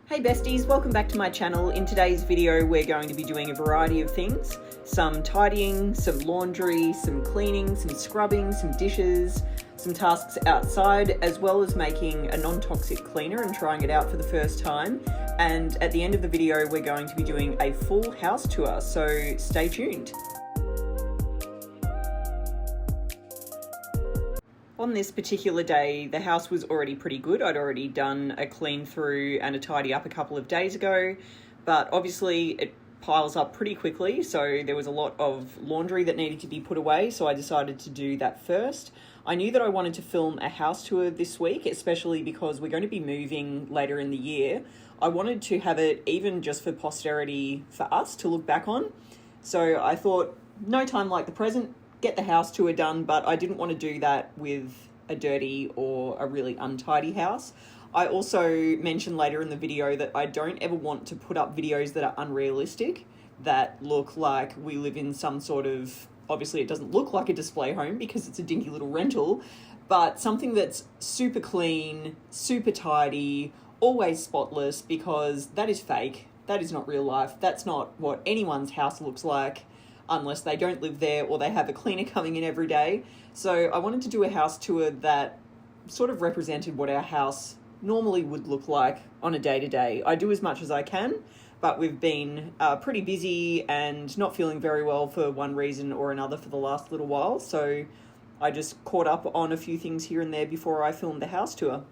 Hey besties, welcome back to my channel. In today's video we're going to be doing a variety of things. Some tidying, some laundry, some cleaning, some scrubbing, some dishes, some tasks outside, as well as making a non-toxic cleaner and trying it out for the first time. And at the end of the video we're going to be doing a full house tour, so stay tuned. On this particular day, the house was already pretty good. I'd already done a clean through and a tidy up a couple of days ago, but obviously it piles up pretty quickly, so there was a lot of laundry that needed to be put away, so I decided to do that first. I knew that I wanted to film a house tour this week, especially because we're going to be moving later in the year. I wanted to have it even just for posterity for us to look back on. So I thought, no time like the present, get the house tour done, but I didn't want to do that with a dirty or a really untidy house. I also mentioned later in the video that I don't ever want to put up videos that are unrealistic, that look like we live in some sort of, obviously it doesn't look like a display home because it's a dinky little rental, but something that's super clean, super tidy, always spotless, because that is fake. That is not real life. That's not what anyone's house looks like, unless they don't live there or they have a cleaner coming in every day. So I wanted to do a house tour that sort of represented what our house normally would look like on a day-to-day. I do as much as I can, but we've been pretty busy and not feeling very well for one reason or another for the last little while. So I just caught up on a few things here and there before I filmed the house tour.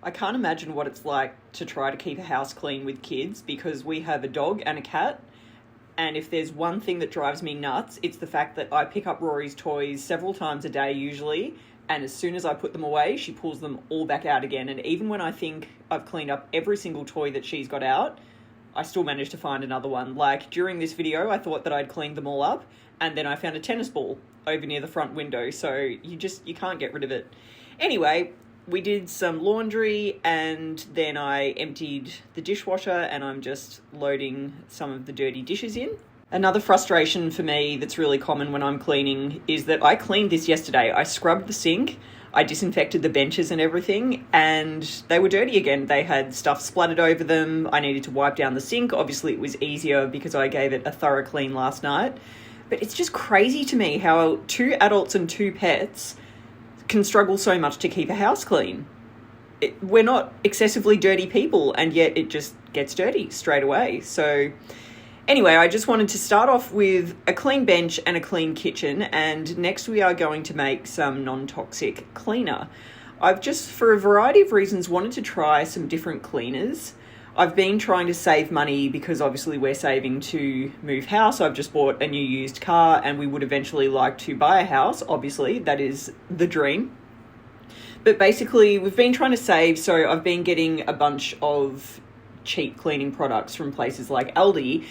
I can't imagine what it's like to try to keep a house clean with kids, because we have a dog and a cat, and if there's one thing that drives me nuts, it's the fact that I pick up Rory's toys several times a day usually, and as soon as I put them away, she pulls them all back out again. And even when I think I've cleaned up every single toy that she's got out, I still manage to find another one. Like during this video, I thought that I'd cleaned them all up, and then I found a tennis ball over near the front window, so you can't get rid of it. Anyway, we did some laundry and then I emptied the dishwasher and I'm just loading some of the dirty dishes in. Another frustration for me that's really common when I'm cleaning is that I cleaned this yesterday. I scrubbed the sink, I disinfected the benches and everything, and they were dirty again. They had stuff splattered over them. I needed to wipe down the sink. Obviously it was easier because I gave it a thorough clean last night. But it's just crazy to me how two adults and two pets can struggle so much to keep a house clean. We're not excessively dirty people, and yet it just gets dirty straight away. So anyway, I just wanted to start off with a clean bench and a clean kitchen, and next we are going to make some non-toxic cleaner. I've just, for a variety of reasons, wanted to try some different cleaners. I've been trying to save money because obviously we're saving to move house. I've just bought a new used car and we would eventually like to buy a house. Obviously, that is the dream. But basically, we've been trying to save, so I've been getting a bunch of cheap cleaning products from places like Aldi,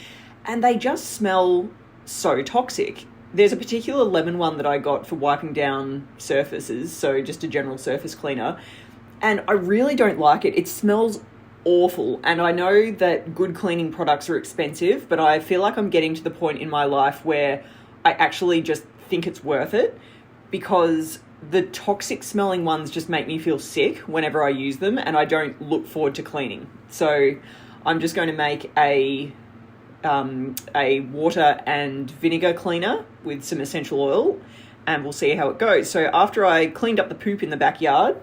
and they just smell so toxic. There's a particular lemon one that I got for wiping down surfaces, so just a general surface cleaner, and I really don't like it. It smells awful, and I know that good cleaning products are expensive, but I feel like I'm getting to the point in my life where I actually just think it's worth it, because the toxic smelling ones just make me feel sick whenever I use them, and I don't look forward to cleaning. So I'm just going to make a water and vinegar cleaner with some essential oil, and we'll see how it goes. So after I cleaned up the poop in the backyard,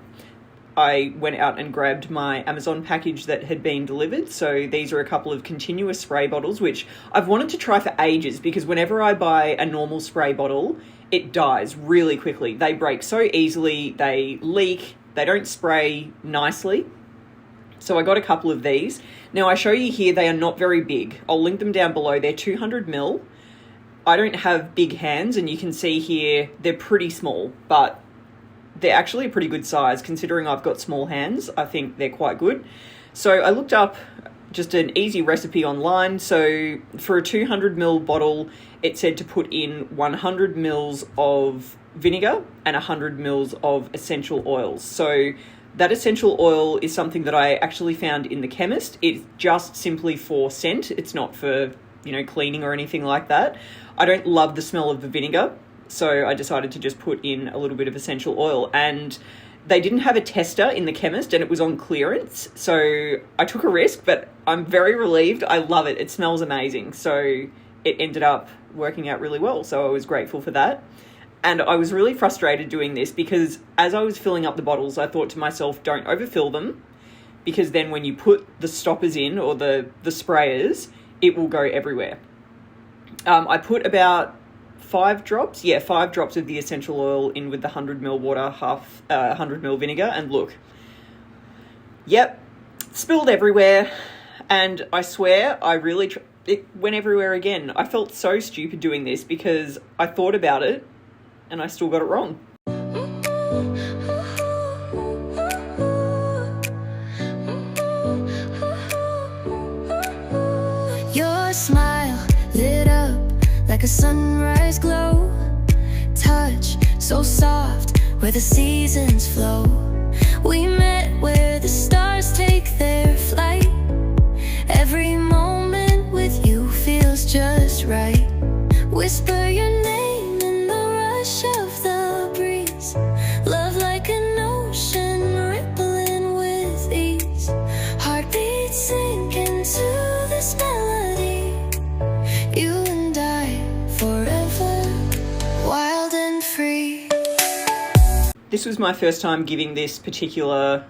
I went out and grabbed my Amazon package that had been delivered. So these are a couple of continuous spray bottles, which I've wanted to try for ages, because whenever I buy a normal spray bottle, it dies really quickly. They break so easily, they leak, they don't spray nicely. So I got a couple of these. Now I show you here, they are not very big. I'll link them down below. They're 200 ml. I don't have big hands, and you can see here, they're pretty small, but they're actually a pretty good size considering I've got small hands. I think they're quite good. So I looked up just an easy recipe online. So for a 200 ml bottle, it said to put in 100 mils of vinegar and 100 mils of essential oils. So that essential oil is something that I actually found in the chemist. It's just simply for scent. It's not for, cleaning or anything like that. I don't love the smell of the vinegar, so I decided to just put in a little bit of essential oil. And they didn't have a tester in the chemist, and it was on clearance. So I took a risk, but I'm very relieved. I love it. It smells amazing. So it ended up working out really well. So I was grateful for that. And I was really frustrated doing this because as I was filling up the bottles, I thought to myself, don't overfill them, because then when you put the stoppers in, or the sprayers, it will go everywhere. I put about 5 drops of the essential oil in with the 100 ml water, 100 ml vinegar, and look. Yep, spilled everywhere, and I swear it went everywhere again. I felt so stupid doing this because I thought about it and I still got it wrong. Your smile lit up like a sunrise glow, touch so soft where the seasons flow. We met where the stars take their flight. Every moment with you feels just right. Whisper your name in the rush of the breeze. Love like an ocean rippling with ease. Heartbeats sink into this melody. You and I forever, wild and free. This was my first time giving this particular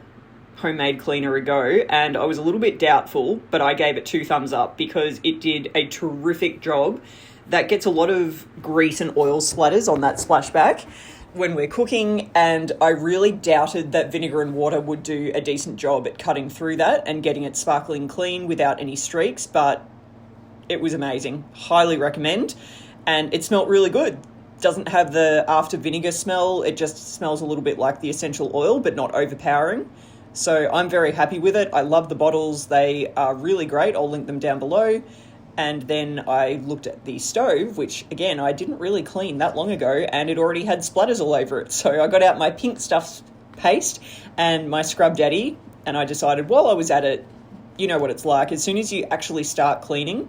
homemade cleaner a go, and I was a little bit doubtful, but I gave it 2 thumbs up because it did a terrific job. That gets a lot of grease and oil splatters on that splashback when we're cooking, and I really doubted that vinegar and water would do a decent job at cutting through that and getting it sparkling clean without any streaks, but it was amazing. Highly recommend. And it smelled really good. Doesn't have the after vinegar smell. It just smells a little bit like the essential oil, but not overpowering. So I'm very happy with it. I love the bottles. They are really great. I'll link them down below. And then I looked at the stove, which again, I didn't really clean that long ago, and it already had splatters all over it. So I got out my pink stuff paste and my Scrub Daddy, and I decided while I was at it, you know what it's like. As soon as you actually start cleaning,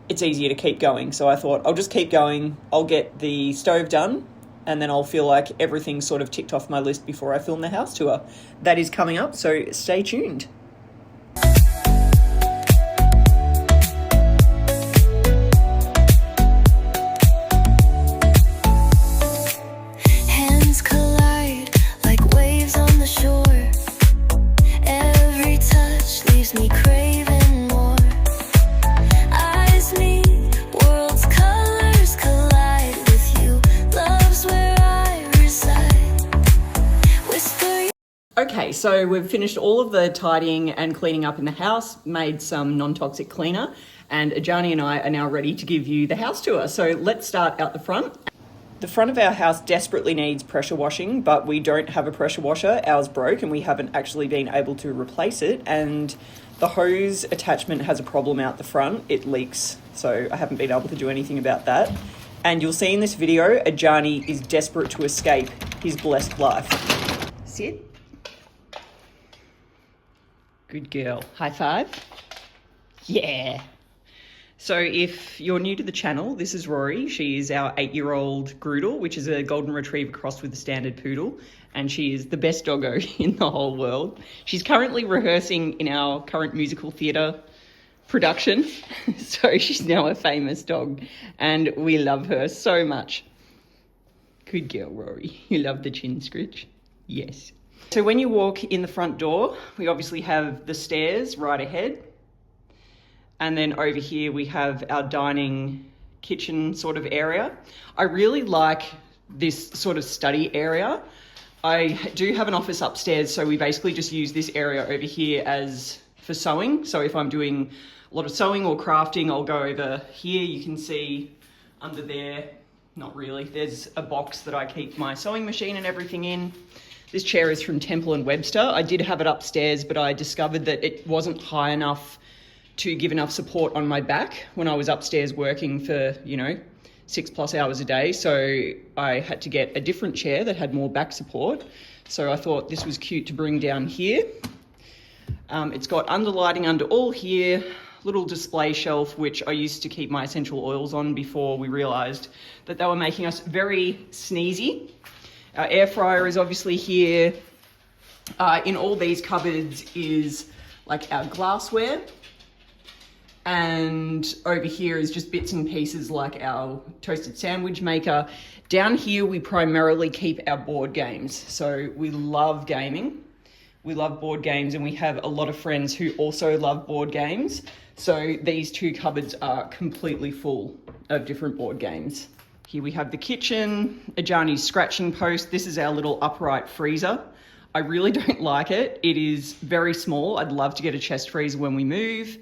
it's easier to keep going. So I thought I'll just keep going. I'll get the stove done, and then I'll feel like everything's sort of ticked off my list before I film the house tour. That is coming up, so stay tuned. Hands collide like waves on the shore. Every touch leaves me craving more. Eyes meet, worlds' colors collide with you. Love's where I reside. Whisper. Okay, so we've finished all of the tidying and cleaning up in the house, made some non-toxic cleaner, and Ajani and I are now ready to give you the house tour. So let's start out the front. The front of our house desperately needs pressure washing, but we don't have a pressure washer. Ours broke and we haven't actually been able to replace it, and the hose attachment has a problem out the front. It leaks, so I haven't been able to do anything about that. And you'll see in this video, Ajani is desperate to escape his blessed life. Sit. Good girl. High five. Yeah. So if you're new to the channel, this is Rory. She is our 8-year-old Groodle, which is a golden retriever crossed with a standard poodle. And she is the best doggo in the whole world. She's currently rehearsing in our current musical theatre production. So she's now a famous dog and we love her so much. Good girl, Rory. You love the chin scritch? Yes. So when you walk in the front door, we obviously have the stairs right ahead. And then over here we have our dining kitchen sort of area. I really like this sort of study area. I do have an office upstairs, so we basically just use this area over here as for sewing. So if I'm doing a lot of sewing or crafting, I'll go over here. You can see under there, not really, there's a box that I keep my sewing machine and everything in. This chair is from Temple & Webster. I did have it upstairs, but I discovered that it wasn't high enough to give enough support on my back when I was upstairs working for, 6+ hours a day. So I had to get a different chair that had more back support. So I thought this was cute to bring down here. It's got underlighting under all here, little display shelf, which I used to keep my essential oils on before we realised that they were making us very sneezy. Our air fryer is obviously here. In all these cupboards is like our glassware. And over here is just bits and pieces like our toasted sandwich maker. Down here, we primarily keep our board games. So we love gaming. We love board games and we have a lot of friends who also love board games. So these two cupboards are completely full of different board games. Here we have the kitchen, Ajani's scratching post. This is our little upright freezer. I really don't like it. It is very small. I'd love to get a chest freezer when we move.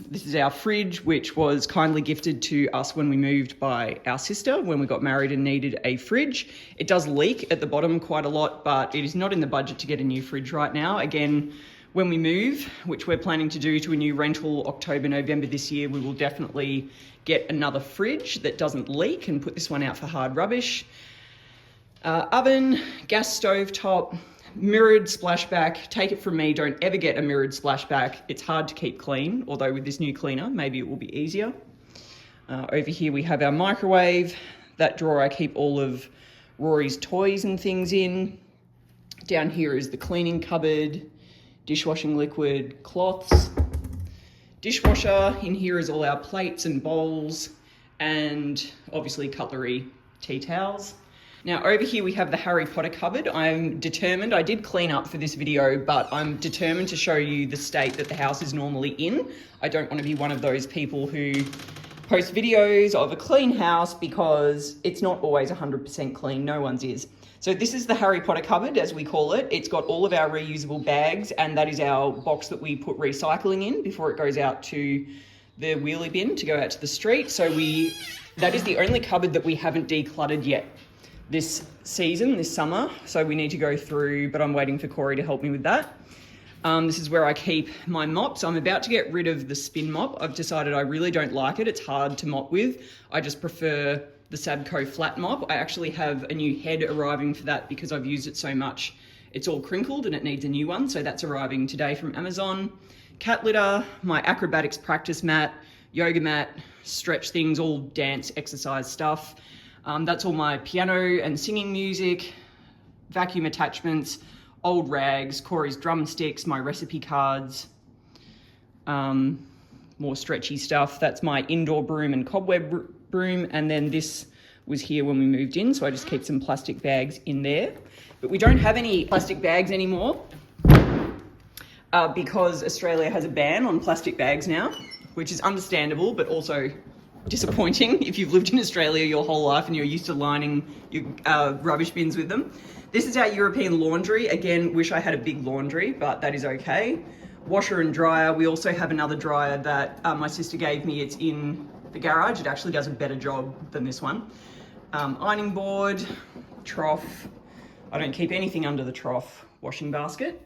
This is our fridge, which was kindly gifted to us when we moved by our sister when we got married and needed a fridge. It does leak at the bottom quite a lot, but it is not in the budget to get a new fridge right now. Again, when we move, which we're planning to do to a new rental October, November this year, we will definitely get another fridge that doesn't leak and put this one out for hard rubbish. Oven, gas stove top, mirrored splashback. Take it from me, don't ever get a mirrored splashback. It's hard to keep clean, although with this new cleaner, maybe it will be easier. Over here we have our microwave. That drawer I keep all of Rory's toys and things in. Down here is the cleaning cupboard, dishwashing liquid, cloths, dishwasher. In here is all our plates and bowls, and obviously cutlery, tea towels. Now over here we have the Harry Potter cupboard. I'm determined, I did clean up for this video, but I'm determined to show you the state that the house is normally in. I don't want to be one of those people who post videos of a clean house because it's not always 100% clean, no one's is. So this is the Harry Potter cupboard, as we call it. It's got all of our reusable bags, and that is our box that we put recycling in before it goes out to the wheelie bin to go out to the street. So that is the only cupboard that we haven't decluttered yet this season, this summer. So we need to go through, but I'm waiting for Corey to help me with that. This is where I keep my mops. I'm about to get rid of the spin mop. I've decided I really don't like it. It's hard to mop with. I just prefer the Sabco flat mop. I actually have a new head arriving for that because I've used it so much. It's all crinkled and it needs a new one. So that's arriving today from Amazon. Cat litter, my acrobatics practice mat, yoga mat, stretch things, all dance exercise stuff. That's all my piano and singing music, vacuum attachments, old rags, Corey's drumsticks, my recipe cards, more stretchy stuff. That's my indoor broom and cobweb broom. And then this was here when we moved in, so I just keep some plastic bags in there. But we don't have any plastic bags anymore because Australia has a ban on plastic bags now, which is understandable, but also disappointing if you've lived in Australia your whole life and you're used to lining your rubbish bins with them. This is our European laundry. Again, wish I had a big laundry, but that is okay. Washer and dryer. We also have another dryer that my sister gave me. It's in the garage. It actually does a better job than this one. Ironing board, trough. I don't keep anything under the trough. Washing basket.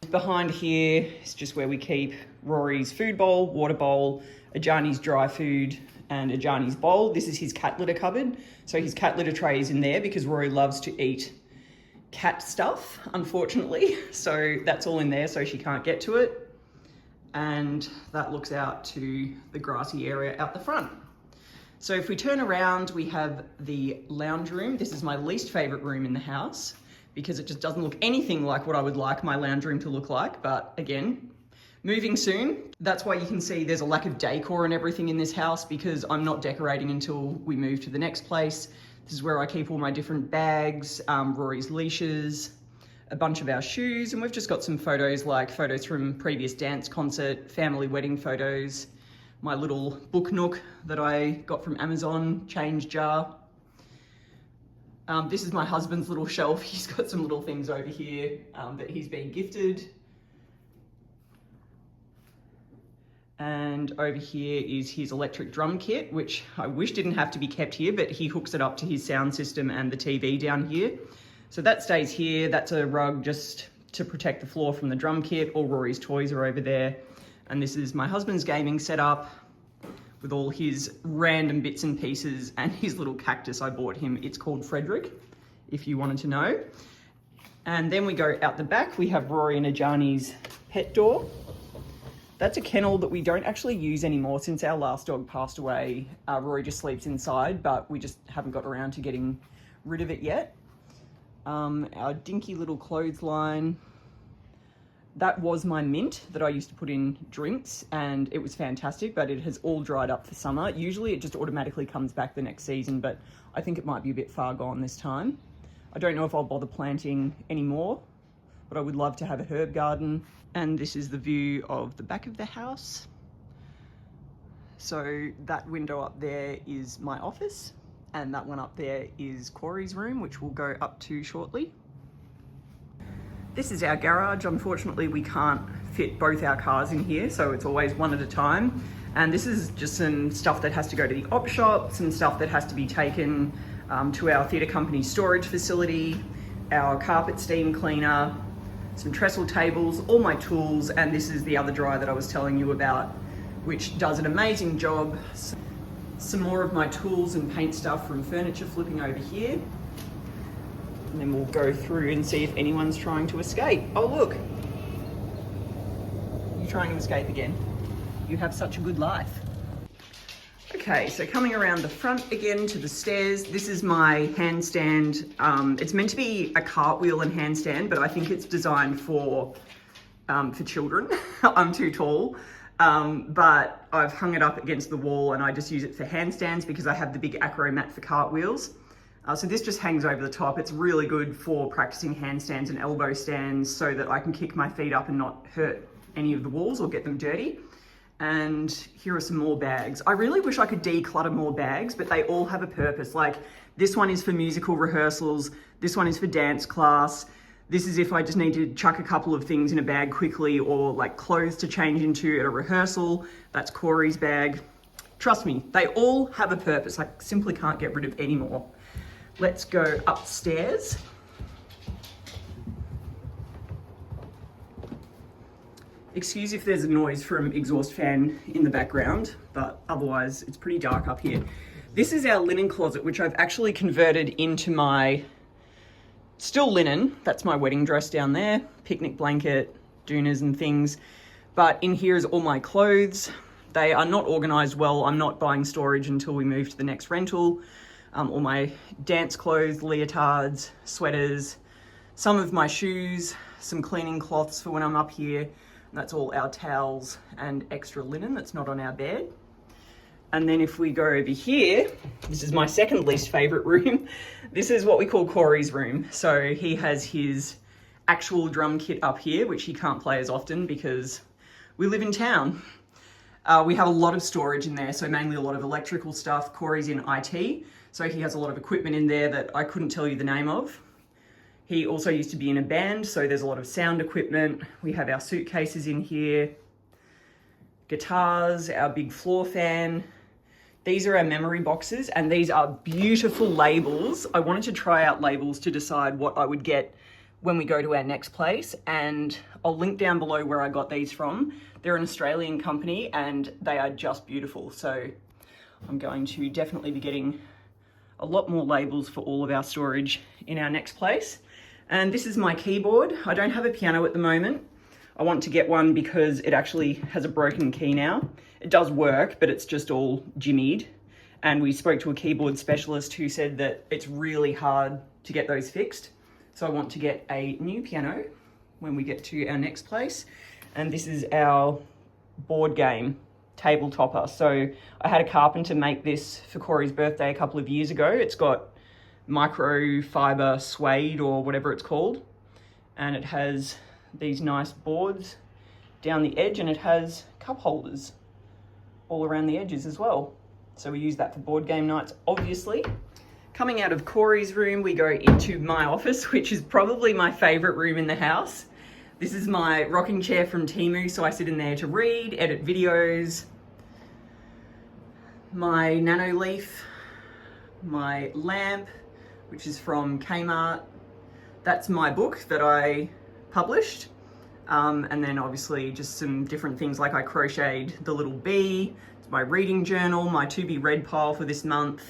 Behind here is just where we keep Rory's food bowl, water bowl, Ajani's dry food, and Ajani's bowl. This is his cat litter cupboard. So his cat litter tray is in there because Rory loves to eat cat stuff, unfortunately. So that's all in there, so she can't get to it. and that looks out to the grassy area out the front. So if we turn around, we have the lounge room. This is my least favorite room in the house because it just doesn't look anything like what I would like my lounge room to look like. But again, moving soon. That's why you can see there's a lack of decor and everything in this house because I'm not decorating until we move to the next place. This is where I keep all my different bags, Rory's leashes, a bunch of our shoes, and we've just got some photos like photos from previous dance concert, family wedding photos, my little book nook that I got from Amazon, change jar. This is my husband's little shelf. He's got some little things over here that he's been gifted. And over here is his electric drum kit, which I wish didn't have to be kept here, but he hooks it up to his sound system and the TV down here. So that stays here. That's a rug just to protect the floor from the drum kit. All Rory's toys are over there. And this is my husband's gaming setup with all his random bits and pieces and his little cactus I bought him. It's called Frederick, if you wanted to know. And then we go out the back. We have Rory and Ajani's pet door. That's a kennel that we don't actually use anymore since our last dog passed away. Rory just sleeps inside, but we just haven't got around to getting rid of it yet. Our dinky little clothesline. That was my mint that I used to put in drinks and it was fantastic, but it has all dried up for summer. Usually it just automatically comes back the next season, but I think it might be a bit far gone this time. I don't know if I'll bother planting anymore, but I would love to have a herb garden. And this is the view of the back of the house. So that window up there is my office. And that one up there is Corey's room, which we'll go up to shortly. This is our garage. Unfortunately, we can't fit both our cars in here, so it's always one at a time. And this is just some stuff that has to go to the op shop, some stuff that has to be taken to our theatre company storage facility, our carpet steam cleaner, some trestle tables, all my tools, and this is the other dryer that I was telling you about, which does an amazing job. Some more of my tools and paint stuff from furniture flipping over here. And then we'll go through and see if anyone's trying to escape. Oh, look. You're trying to escape again. You have such a good life. Okay, so coming around the front again to the stairs. This is my handstand. It's meant to be a cartwheel and handstand, but I think it's designed for children. I'm too tall. But I've hung it up against the wall and I just use it for handstands because I have the big acro mat for cartwheels. So this just hangs over the top. It's really good for practicing handstands and elbow stands so that I can kick my feet up and not hurt any of the walls or get them dirty. And here are some more bags. I really wish I could declutter more bags, but they all have a purpose. Like this one is for musical rehearsals. This one is for dance class. This is if I just need to chuck a couple of things in a bag quickly or like clothes to change into at a rehearsal. That's Corey's bag. Trust me, they all have a purpose. I simply can't get rid of any more. Let's go upstairs. Excuse if there's a noise from exhaust fan in the background, but otherwise it's pretty dark up here. This is our linen closet, which I've actually converted into my still linen. That's my wedding dress down there, picnic blanket, doonas and things. But in here is all my clothes. They are not organized well. I'm not buying storage until we move to the next rental. All my dance clothes, leotards, sweaters, some of my shoes, some cleaning cloths for when I'm up here. That's all our towels and extra linen that's not on our bed. And then if we go over here, this is my second least favorite room. This is what we call Corey's room. So he has his actual drum kit up here, which he can't play as often because we live in town. We have a lot of storage in there, so mainly a lot of electrical stuff. Corey's in IT, so he has a lot of equipment in there that I couldn't tell you the name of. He also used to be in a band, so there's a lot of sound equipment. We have our suitcases in here, guitars, our big floor fan. These are our memory boxes, and these are beautiful labels. I wanted to try out labels to decide what I would get when we go to our next place, and I'll link down below where I got these from. They're an Australian company, and they are just beautiful. So I'm going to definitely be getting a lot more labels for all of our storage in our next place. And this is my keyboard. I don't have a piano at the moment. I want to get one because it actually has a broken key now. It does work, but it's just all jimmied. And we spoke to a keyboard specialist who said that it's really hard to get those fixed. So I want to get a new piano when we get to our next place. And this is our board game table topper. So I had a carpenter make this for Corey's birthday a couple of years ago. It's got microfiber suede or whatever it's called. And it has these nice boards down the edge, and it has cup holders all around the edges as well. So we use that for board game nights, obviously. Coming out of Corey's room, we go into my office, which is probably my favorite room in the house. This is my rocking chair from Temu, so I sit in there to read, edit videos. My nano leaf, my lamp, which is from Kmart. That's my book that I published. And then obviously just some different things, like I crocheted the little bee. It's my reading journal, my to be read pile for this month.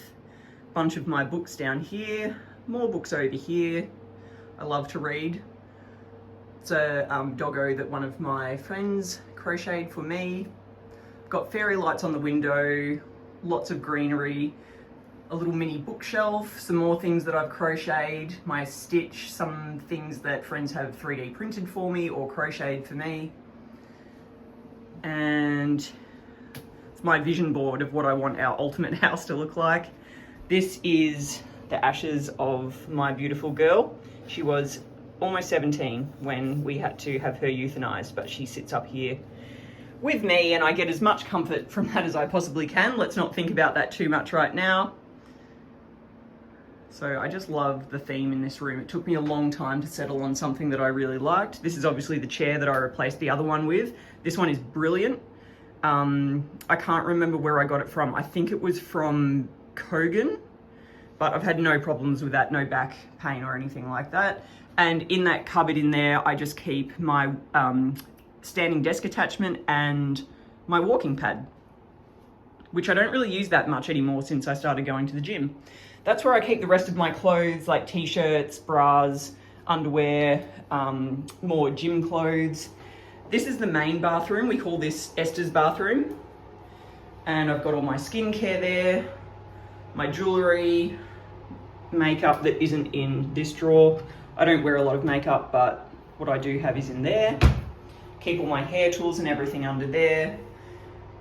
Bunch of my books down here, more books over here. I love to read. It's a doggo that one of my friends crocheted for me. Got fairy lights on the window, lots of greenery, a little mini bookshelf, some more things that I've crocheted, my stitch, some things that friends have 3D printed for me or crocheted for me. And it's my vision board of what I want our ultimate house to look like. This is the ashes of my beautiful girl. She was almost 17 when we had to have her euthanized, but she sits up here with me and I get as much comfort from that as I possibly can. Let's not think about that too much right now. So I just love the theme in this room. It took me a long time to settle on something that I really liked. This is obviously the chair that I replaced the other one with. This one is brilliant. I can't remember where I got it from. I think it was from Kogan, but I've had no problems with that, no back pain or anything like that. And in that cupboard in there, I just keep my standing desk attachment and my walking pad, which I don't really use that much anymore since I started going to the gym. That's where I keep the rest of my clothes, like t-shirts, bras, underwear, more gym clothes. This is the main bathroom. We call this Esther's bathroom. And I've got all my skincare there, my jewelry, makeup that isn't in this drawer. I don't wear a lot of makeup, but what I do have is in there. Keep all my hair tools and everything under there.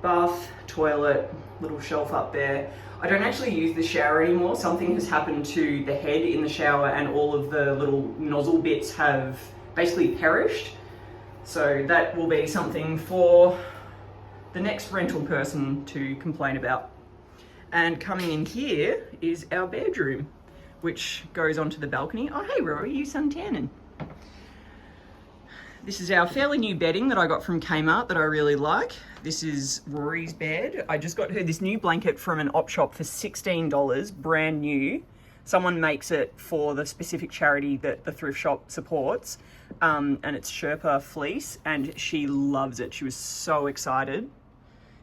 Bath, toilet, little shelf up there. I don't actually use the shower anymore. Something has happened to the head in the shower and all of the little nozzle bits have basically perished. So that will be something for the next rental person to complain about. And coming in here is our bedroom, which goes onto the balcony. Oh, hey Rory, you suntanning. This is our fairly new bedding that I got from Kmart that I really like. This is Rory's bed. I just got her this new blanket from an op shop for $16, brand new. Someone makes it for the specific charity that the thrift shop supports. And it's Sherpa fleece, and she loves it. She was so excited.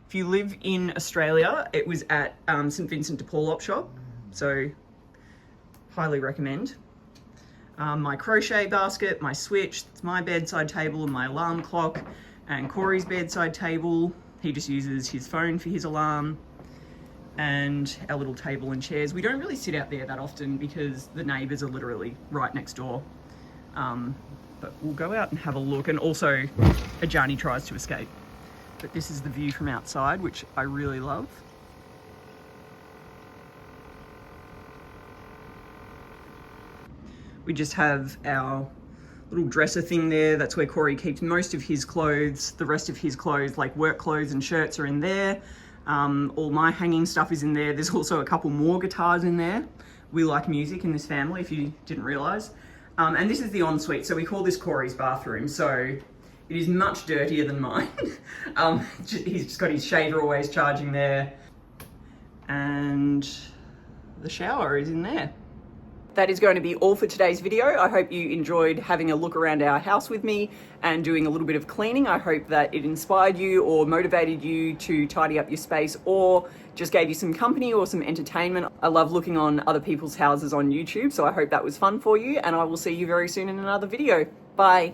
If you live in Australia, it was at St. Vincent de Paul op shop, so highly recommend. My crochet basket, my switch, it's my bedside table and my alarm clock, and Corey's bedside table. He just uses his phone for his alarm, and our little table and chairs. We don't really sit out there that often because the neighbours are literally right next door. But we'll go out and have a look, and also Ajani tries to escape. But this is the view from outside, which I really love. We just have our little dresser thing there. That's where Corey keeps most of his clothes. The rest of his clothes, like work clothes and shirts, are in there. All my hanging stuff is in there. There's also a couple more guitars in there. We like music in this family, if you didn't realise. And this is the ensuite, so we call this Corey's bathroom. So it is much dirtier than mine. He's just got his shaver always charging there. And the shower is in there. That is going to be all for today's video. I hope you enjoyed having a look around our house with me and doing a little bit of cleaning. I hope that it inspired you or motivated you to tidy up your space, or just gave you some company or some entertainment. I love looking on other people's houses on YouTube, so I hope that was fun for you, and I will see you very soon in another video. Bye.